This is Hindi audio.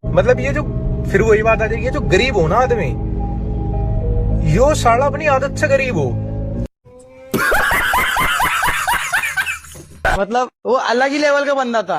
मतलब ये जो फिर वही बात आ जाएगी, ये जो गरीब हो ना आदमी, यो साला अपनी आदत से गरीब हो। मतलब वो अलग ही लेवल का बंदा था।